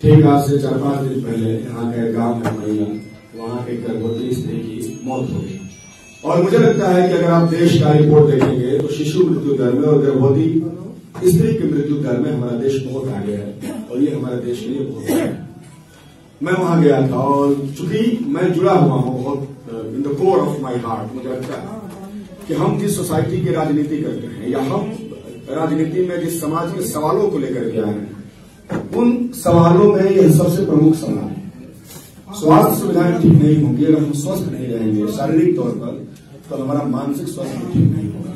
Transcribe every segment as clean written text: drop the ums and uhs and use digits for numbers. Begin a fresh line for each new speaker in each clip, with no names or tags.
ठीक आज से 4-5 दिन पहले यहाँ के गांव में महिला वहां के गर्भवती स्त्री की मौत हो गई। और मुझे लगता है कि अगर आप देश का रिपोर्ट देखेंगे तो शिशु मृत्यु दर में और गर्भवती स्त्री की मृत्यु दर में हमारा देश बहुत आगे है और ये हमारे देश के लिए बहुत है। मैं वहां गया था और चूंकि मैं जुड़ा हुआ हूं बहुत in the core of my heart, मुझे लगता है कि हम जिस सोसाइटी की राजनीति करते हैं या हम राजनीति में जिस समाज के सवालों को लेकर के आए हैं उन सवालों में यह सबसे प्रमुख सवाल है। स्वास्थ्य सुविधाएं ठीक नहीं होंगी अगर हम स्वस्थ नहीं रहेंगे शारीरिक तौर पर, तो हमारा मानसिक स्वास्थ्य भी ठीक नहीं होगा।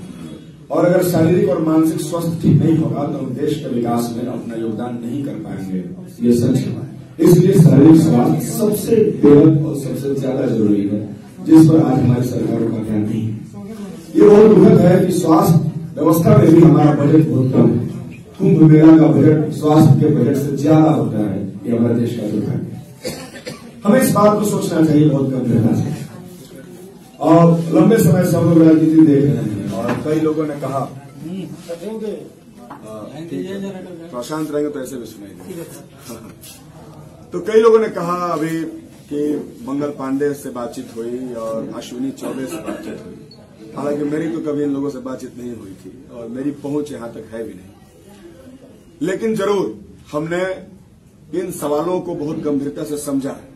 और अगर शारीरिक और मानसिक स्वास्थ्य ठीक नहीं होगा तो हम देश के विकास में अपना योगदान नहीं कर पाएंगे, ये सच है। इसलिए शारीरिक स्वास्थ्य सबसे बेहद और सबसे ज्यादा जरूरी है, जिस पर आज हमारी सरकारों का ध्यान नहीं है। ये बहुत दुखद है कि स्वास्थ्य व्यवस्था में भी हमारा बजट बहुत कम है। कुंभ मेला का बजट स्वास्थ्य के बजट से ज्यादा होता है, ये हमारे देश का दुर्भाग्य है। हमें इस बात को सोचना चाहिए बहुत गंभीरता से। और लंबे समय से हम लोग राजनीति देख रहे हैं और कई लोगों ने कहा प्रशांत रहेंगे तो ऐसे भी सुनाएंगे। तो कई लोगों ने कहा अभी कि मंगल पांडे से बातचीत हुई और अश्विनी चौबे से बातचीत हुई। हालांकि मेरी तो कभी इन लोगों से बातचीत नहीं हुई थी और मेरी पहुंच यहां तक है भी नहीं, लेकिन जरूर हमने इन सवालों को बहुत गंभीरता से समझा है।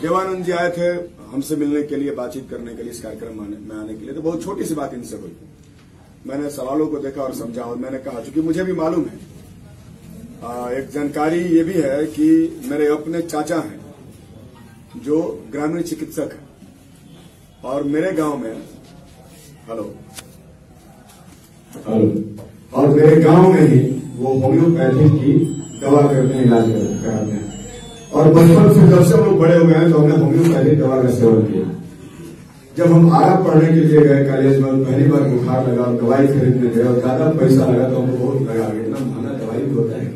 देवानंद जी आए थे हमसे मिलने के लिए, बातचीत करने के लिए, इस कार्यक्रम में आने के लिए, तो बहुत छोटी सी बात इनसे हुई। मैंने सवालों को देखा और समझा और मैंने कहा, चूंकि मुझे भी मालूम है, एक जानकारी ये भी है कि मेरे अपने चाचा हैं जो ग्रामीण चिकित्सक हैं और मेरे गांव में और मेरे गांव में ही वो होम्योपैथिक की दवा करते हैं, इलाज कराते हैं। और बचपन से जब से हम लोग बड़े हो गए हैं तो हमने होम्योपैथिक दवा का सेवन किया। जब हम आगे पढ़ने के लिए गए कॉलेज में, पहली बार बुखार लगा और दवाई खरीदने गए और ज्यादा पैसा लगा तो हमको बहुत लगा, इतना महंगा दवाई भी होता है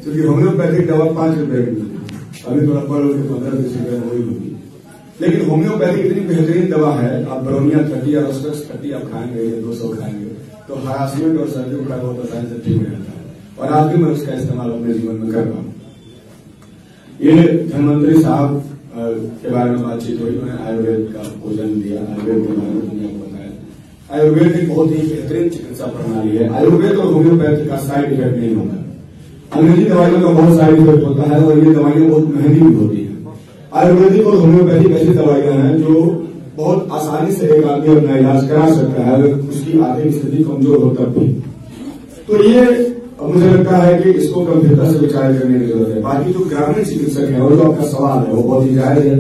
क्योंकि होम्योपैथिक दवा 5 रुपए की मिलती है, अभी थोड़ा पढ़ लो 15-20 रुपए में वही होगी। लेकिन होम्योपैथिक इतनी बेहतरीन दवा है, आप ब्रोनिया 30 या रस्टक्स 30 आप खाएंगे या 200 खाएंगे तो हरासमेंट और सर्दी बुखार बहुत आसानी से ठीक हो जाता है। और आज भी मैं उसका इस्तेमाल अपने जीवन में कर रहा हूं। ये धनवंतरी साहब के बारे में बातचीत हुई, उन्होंने आयुर्वेद का भोजन दिया, आयुर्वेद के बारे में दुनिया को बताया। आयुर्वेद एक बहुत ही बेहतरीन चिकित्सा प्रणाली है। आयुर्वेद और होम्योपैथी का साइड इफेक्ट नहीं होता। अंग्रेजी दवाइयों का बहुत साइड इफेक्ट होता है और ये दवाइयां बहुत महंगी भी होती है। आयुर्वेदिक और होम्योपैथिक ऐसी दवाइयां हैं जो बहुत आसानी से एक आदमी अपना इलाज करा सकता है अगर उसकी आर्थिक स्थिति कमजोर हो तब भी। तो ये मुझे लगता है कि इसको गंभीरता से विचार करने की जरूरत है। बाकी जो ग्रामीण चिकित्सक है और जो आपका सवाल है वो बहुत ही जायज है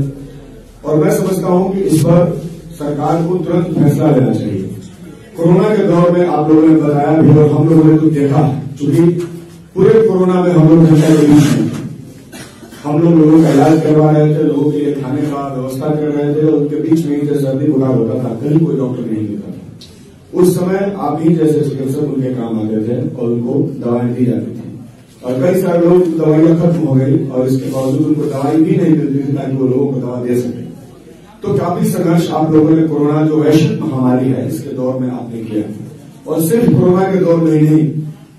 और मैं समझता हूं कि इस पर सरकार को तुरंत फैसला लेना चाहिए। कोरोना के दौर में आप लोगों ने बताया भी और हम लोगों ने तो देखा, चूंकि पूरे कोरोना में हम लोग जनता के बीच में हम लोगों का इलाज करवा रहे थे, लोगों के लिए खाने का व्यवस्था कर रहे थे और उनके बीच में जैसे सर्दी बुखार होता था कहीं कोई डॉक्टर नहीं मिलता था। उस समय आप ही जैसे चिकित्सक उनके काम आते थे और उनको दवाएं दी जाती थी और कई सारे लोग दवाइयां खत्म हो गई और इसके बावजूद उनको दवाई भी नहीं मिलती थी ताकि वो लोगों को दवा दे सके। तो काफी संघर्ष आप लोगों ने कोरोना जो वैश्विक महामारी है इसके दौर में आपने किया और सिर्फ कोरोना के दौर में ही नहीं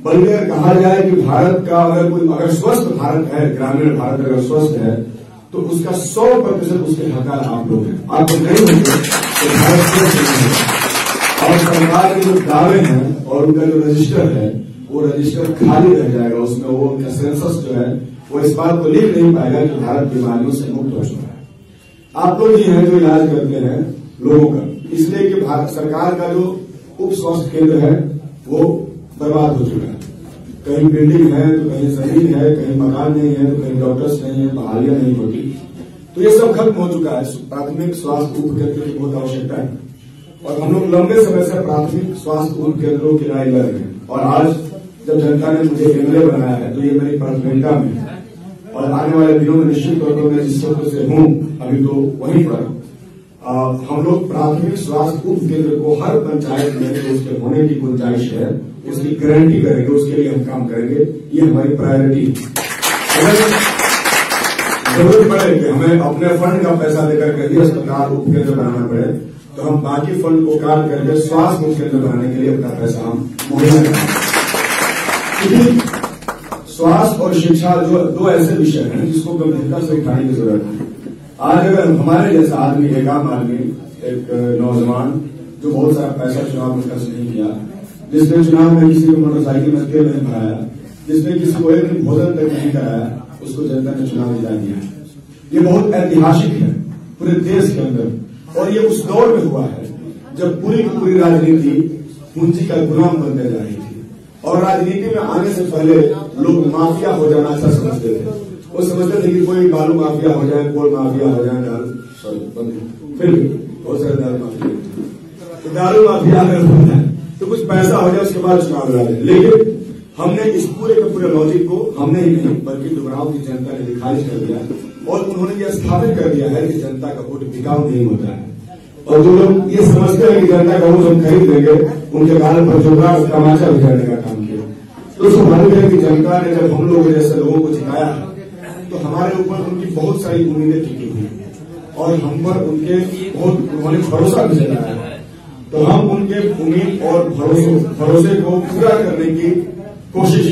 बल्कि अगर कहा जाए कि भारत का अगर स्वस्थ भारत है, ग्रामीण भारत अगर स्वस्थ है तो उसका 100% उसके हकदार आप लोग हैं। आप लोग नहीं होंगे तो भारत स्वस्थ नहीं है। और सरकार के जो दावे हैं और उनका जो रजिस्टर है वो रजिस्टर खाली रह जाएगा, उसमें वो उनका सेंसस जो है वो इस बात को लिख नहीं पाएगा कि भारत बीमारियों से मुक्त हो चुका है। आप लोग ही हैं जो इलाज करते हैं लोगों का, इसलिए कि भारत सरकार का जो उप स्वास्थ्य केंद्र है वो बर्बाद हो चुका है। कहीं बिल्डिंग है तो कहीं जमीन है, कहीं मकान नहीं है तो कहीं डॉक्टर्स नहीं है, बहालियां नहीं होती, तो ये सब खत्म हो चुका है। प्राथमिक स्वास्थ्य उप केंद्र की बहुत आवश्यकता है और हम लोग लंबे समय से प्राथमिक स्वास्थ्य उप केंद्रों की लड़ाई लड़ रहे हैं और आज जब जनता ने मुझे एमएलए बनाया है तो ये मेरी प्राथमिकता में है और आने वाले दिनों में निश्चित तौर पर मैं जिस क्षेत्र से हूं अभी तो वहीं पर हम लोग प्राथमिक स्वास्थ्य उप केंद्र को हर पंचायत में जो उसके होने की गुंजाइश है उसकी गारंटी करेंगे, उसके लिए हम काम करेंगे। ये हमारी प्रायोरिटी है। अगर जरूरत पड़े कि हमें अपने फंड का पैसा देकर के अस्पताल उप केंद्र बनाना पड़े तो हम बाकी फंड को काट करके स्वास्थ्य उप केंद्र बनाने के लिए अपना पैसा हम मुहैया करेंगे। स्वास्थ्य और शिक्षा जो दो ऐसे विषय हैं जिसको गंभीरता से उठाने की जरूरत है। आज अगर हमारे जैसा आदमी, एक आम आदमी, एक नौजवान जो बहुत सारा पैसा चुनाव में खर्च नहीं किया, जिसने चुनाव में किसी को मोटरसाइकिल में तेल नहीं भराया, जिसने किसी को एक दिन भोजन तक नहीं कराया, उसको जनता ने चुनाव जिता दिया है। ये बहुत ऐतिहासिक है पूरे देश के अंदर, और ये उस दौर में हुआ है जब पूरी की पूरी राजनीति पूंजी का गुलाम बनते जा रही थी, और राजनीति में आने से पहले लोग माफिया हो जाना अच्छा समझते थे। वो समझते थे कि कोई बालू माफिया हो जाए, कोल माफिया हो जाए, फिर बहुत सारे दारू माफिया, तो दारू माफिया अगर हो जाए तो कुछ पैसा हो जाए, उसके बाद चुनाव लड़ा दे। लेकिन हमने इस पूरे के पूरे लॉजिक को हमने ही नहीं बल्कि डुमरांव की जनता ने दिखाई कर दिया, और उन्होंने यह स्थापित कर दिया है कि जनता का वोट बिकाऊ नहीं होता है। और जो लोग ये समझते हैं कि जनता का वोट हम खरीद देंगे, उनके कारण पर जोरदार तमाचा बिगाड़ने का काम किया। तो उसको मालूम है कि जनता ने जब हम लोग जैसे लोगों को जिताया तो हमारे ऊपर उनकी बहुत सारी उम्मीदें टिकी हुई, और हम पर उनके बहुत उन्होंने भरोसा भी जताया है। तो हम उनके उम्मीद और भरोसे को पूरा करने की कोशिश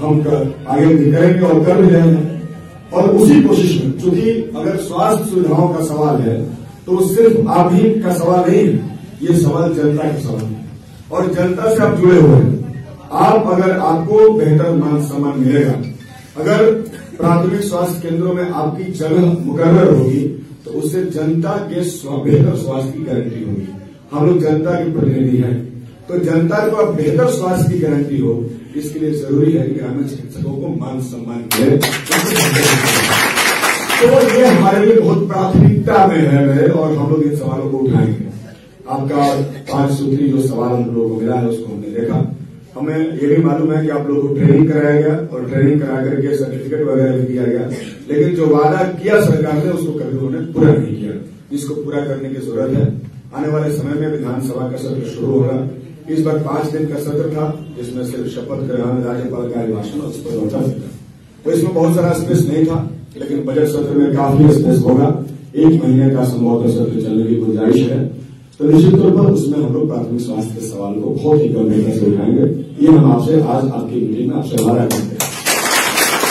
हम आगे भी करेंगे और कर भी रहे हैं। और उसी कोशिश में, चूंकि अगर स्वास्थ्य सुविधाओं का सवाल है तो सिर्फ आप ही का सवाल नहीं है, ये सवाल जनता का सवाल है, और जनता से आप जुड़े हुए हैं। आप अगर आपको बेहतर मान सम्मान मिलेगा, अगर प्राथमिक स्वास्थ्य केंद्रों में आपकी जगह मुकर्रर होगी, तो उससे जनता के बेहतर स्वास्थ्य की गारंटी होगी। हम लोग जनता के प्रतिनिधि हैं, तो जनता को अब बेहतर स्वास्थ्य की गारंटी हो, इसके लिए जरूरी है कि ग्रामीण चिकित्सकों को मान सम्मान मिले। तो ये हमारे लिए बहुत प्राथमिकता में है, और हम लोग इन सवालों को उठाएंगे। आपका 5 सूत्री जो सवाल हम लोगों को मिला है उसको हमने देखा। हमें ये भी मालूम है कि आप लोगों को ट्रेनिंग कराया गया, और ट्रेनिंग करा करके सर्टिफिकेट वगैरह भी दिया गया, लेकिन जो वादा किया सरकार ने उसको कभी उन्होंने पूरा नहीं किया, जिसको पूरा करने की जरूरत है। आने वाले समय में विधानसभा का सत्र शुरू होगा। इस बार 5 दिन का सत्र था, जिसमें सिर्फ शपथ ग्रहण, राज्यपाल का अभिभाषण और उस पर लौटा था। तो इसमें बहुत सारा स्पेस नहीं था, लेकिन बजट सत्र में काफी स्पेस होगा। 1 महीने का संभवतः सत्र चलने की गुंजाइश है। तो निश्चित तौर पर उसमें हम लोग प्राथमिक स्वास्थ्य के सवाल को बहुत ही गंभीरता से उठाएंगे। ये हम आपसे आज आपकी मीटिंग में आपसे वादा करते हैं,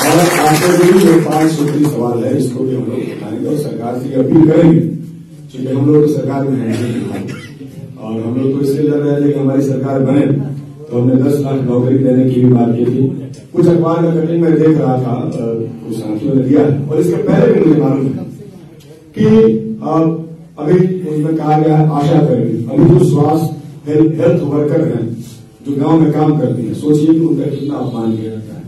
और आपके भी जो 5 सूत्री सवाल है इसको भी हम लोग उठाएंगे और सरकार से अपील करेंगे, क्योंकि हम लोग सरकार में हैं और हम लोग तो इसलिए लड़ रहे थे कि हमारी सरकार बने, तो हमने 10 लाख नौकरी देने की भी बात की थी। कुछ अखबार में कटिंग में देख रहा था, कुछ साथियों ने दिया, और इसके पहले भी मुझे मालूम है कि अभी उसमें कहा गया है आशा कर्मी, अभी जो स्वास्थ्य हेल्थ वर्कर हैं जो गांव में काम करती है, सोचिए कि उनका कितना अपमान किया जाता है।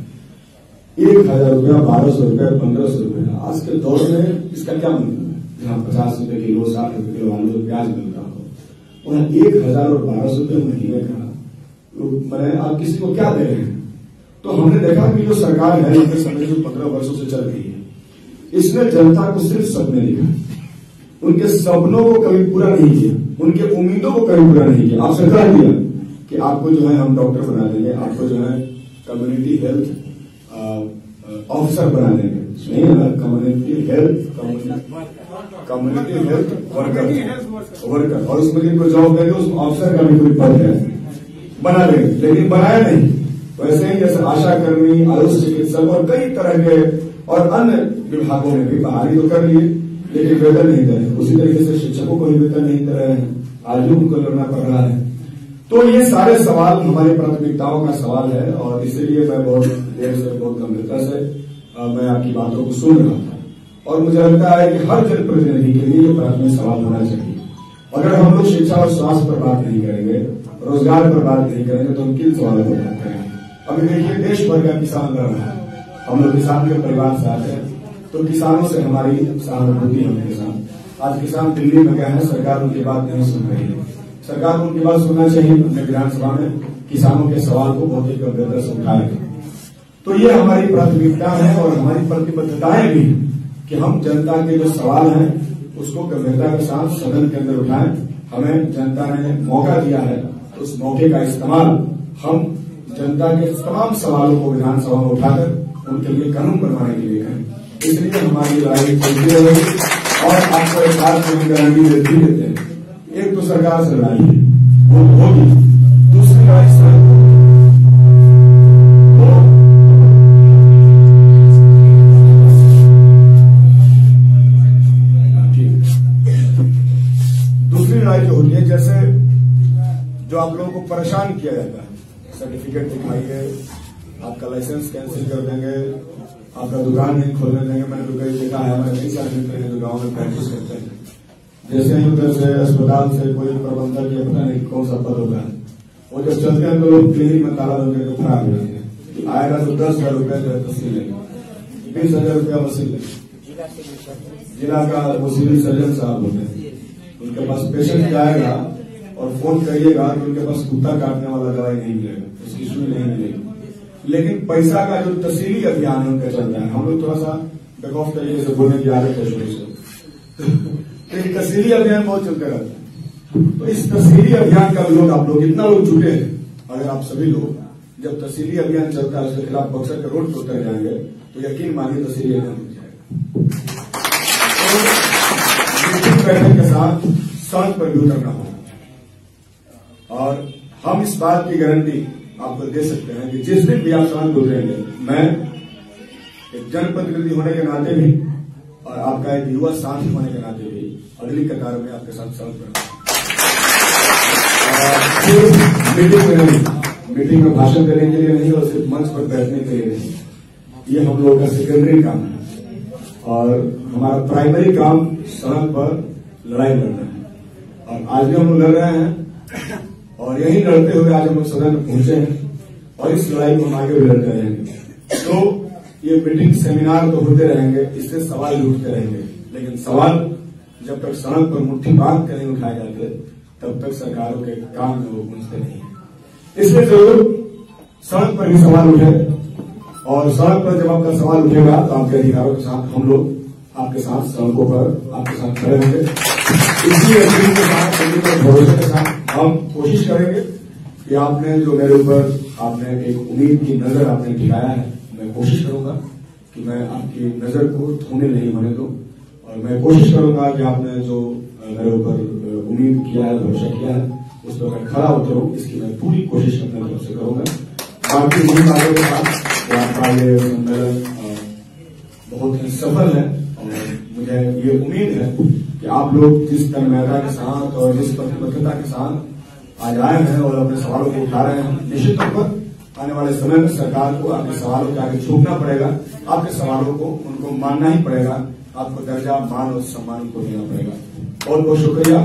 1000 रुपया, 1200 रुपया, 1500 रुपया, आज के दौर में इसका क्या मतलब है? जहां 50 रुपए किलो, 60 रुपए किलो आलू प्याज मिलता हो, और 1000 और 1200 रुपये महीने का मैंने आप किसी को क्या दे रहे हैं? तो हमने देखा कि जो सरकार है इनके समय जो 15 वर्षों से चल रही है, इसने जनता को सिर्फ सपने दिखाए, उनके सपनों को कभी पूरा नहीं किया, उनके उम्मीदों को कभी पूरा नहीं किया। आपसे कह दिया कि आपको जो है हम डॉक्टर बना देंगे, आपको जो है कम्युनिटी हेल्थ ऑफिसर बना देंगे, कम्युनिटी हेल्थ वर्कर, और उसमें जिनको जॉब देंगे उस ऑफिसर का भी कोई पद है, बना देंगे, लेकिन बनाया नहीं। वैसे ही जैसे आशा कर्मी, आयुष चिकित्सक और कई तरह के और अन्य विभागों में भी बहाली तो कर लिए, लेकिन वेतन नहीं दे रहे। उसी तरीके से शिक्षकों को भी वेतन नहीं दे रहे हैं, आज भी उनको लड़ना पड़ रहा है। तो ये सारे सवाल हमारी प्राथमिकताओं का सवाल है, और इसीलिए मैं बहुत देर से, बहुत गंभीरता से मैं आपकी बातों को सुन रहा था, और मुझे लगता है कि हर जनप्रतिनिधि के लिए ये प्राथमिक सवाल होना चाहिए। अगर हम लोग शिक्षा और स्वास्थ्य पर बात नहीं करेंगे, रोजगार पर बात नहीं करेंगे, तो हम किन सवालों पर बात करेंगे? अभी देखिए देश भर का किसान लड़ रहा है, हम लोग किसान के परिवार से आते हैं, तो किसानों से हमारी सहानुभूति हमारे साथ। आज किसान दिल्ली में गए हैं, सरकार उनकी बात नहीं सुन रही है। सरकार को उनकी बात सुनना चाहिए। अपने विधानसभा में किसानों के सवाल को बहुत ही गंभीरता से उठाएंगे। तो ये हमारी प्राथमिकता है और हमारी प्रतिबद्धताएं भी कि हम जनता के जो सवाल हैं उसको गंभीरता के साथ सदन के अंदर उठाएं। हमें जनता ने मौका दिया है, तो उस मौके का इस्तेमाल हम जनता के तमाम सवालों को विधानसभा में उठाकर उनके लिए कानून बनवाने के लिए करें। इसलिए हमारी लड़ाई चलती रहेगी, और आपको एक बात की गारंटी देते हैं, एक तो सरकार से लड़ाई है, वो होगी, दूसरी लड़ाई परेशान किया जाता है। सर्टिफिकेट दिखाइए, आपका लाइसेंस कैंसिल कर देंगे, आपका दुकान नहीं खोलने देंगे। मैंने तो कई देखा है, हमारे कई सारे मित्र हैं जो गाँव में प्रैक्टिस करते हैं। जैसे ही उधर से अस्पताल से कोई प्रबंधक या पता नहीं कौन सा पद होगा, वो जब चलते हैं तो लोग क्लिनिक में ताला बंद करके फरार हो जाएंगे। आएगा तो 10,000 रुपया जो है तहसील लेंगे, 20,000 रुपया वसूल लेंगे। जिला का वो सिविल सर्जन साहब होते हैं, उनके पास पेशेंट जाएगा और फोन करिएगा तो उनके पास कुत्ता काटने वाला दवाई नहीं मिलेगा, उसकी सुई नहीं मिलेगी। लेकिन पैसा का जो तहसीली अभियान उनका चल रहा है, हम लोग थोड़ा सा बेखौफ तरीके से बोलने की आदत है शुरू से, लेकिन तहसीली अभियान बहुत चलते रहता है। तो इस तहसीली अभियान का लोग, आप लोग इतना लोग जुटे हैं, अगर आप सभी लोग जब तहसीली अभियान चलता है उसके खिलाफ बक्सर के रोड पर उतर जाएंगे तो यकीन मानिए तहसीली अभियान हो जाएगा। तो बैठक के साथ सड़क पर भी उतरना होगा और हम इस बात की गारंटी आपको दे सकते हैं कि जिस दिन भी आप सड़क पर उतरेंगे, मैं एक जनप्रतिनिधि होने के नाते भी और आपका एक युवा साथी होने के नाते भी अगली कतार में आपके साथ सड़क पर मीटिंग में भाषण देने के लिए नहीं और सिर्फ मंच पर बैठने के लिए नहीं, ये हम लोगों का सेकेंडरी काम है और हमारा प्राइमरी काम सड़क पर लड़ाई लड़ना है। और आज भी हम लोग लड़ रहे हैं और यही लड़ते हुए आज हम लोग सदन में पहुंचे हैं और इस लड़ाई को हम आगे भी लड़ते रहेंगे। तो ये मीटिंग सेमिनार तो होते रहेंगे, इससे सवाल भी उठते रहेंगे, लेकिन सवाल जब तक सड़क पर मुट्ठी बांध कर नहीं उठाए जाते तब तक सरकारों के काम में वो पहुंचते नहीं है। इसलिए जरूर सड़क पर भी सवाल उठे और सड़क पर जब आपका सवाल उठेगा तो आपके अधिकारों के साथ हम लोग आपके साथ सड़कों पर आपके साथ खड़े होंगे। इसी यकीन के साथ, भरोसे के साथ हम कोशिश करेंगे कि आपने जो मेरे ऊपर आपने एक उम्मीद की नजर आपने दिखाया है, मैं कोशिश करूंगा कि मैं आपकी नजर को धोने नहीं होने दूं और मैं कोशिश करूंगा कि आपने जो मेरे ऊपर उम्मीद किया है, भरोसा किया है, उस पर मैं खरा उतरूं, इसकी मैं पूरी कोशिश अपने तरफ से करूंगा। बाकी इन बातों के साथ आपका ये सम्मेलन बहुत ही सफल है और मुझे ये उम्मीद है कि आप लोग जिस तन्मयता के साथ और जिस प्रतिबद्धता के साथ आज आए हैं और अपने सवालों को उठा रहे हैं, निश्चित तौर पर आने वाले समय में सरकार को आपके सवालों के आगे झुकना पड़ेगा, आपके सवालों को उनको मानना ही पड़ेगा, आपको दर्जा, मान और सम्मान उनको देना पड़ेगा। बहुत बहुत शुक्रिया।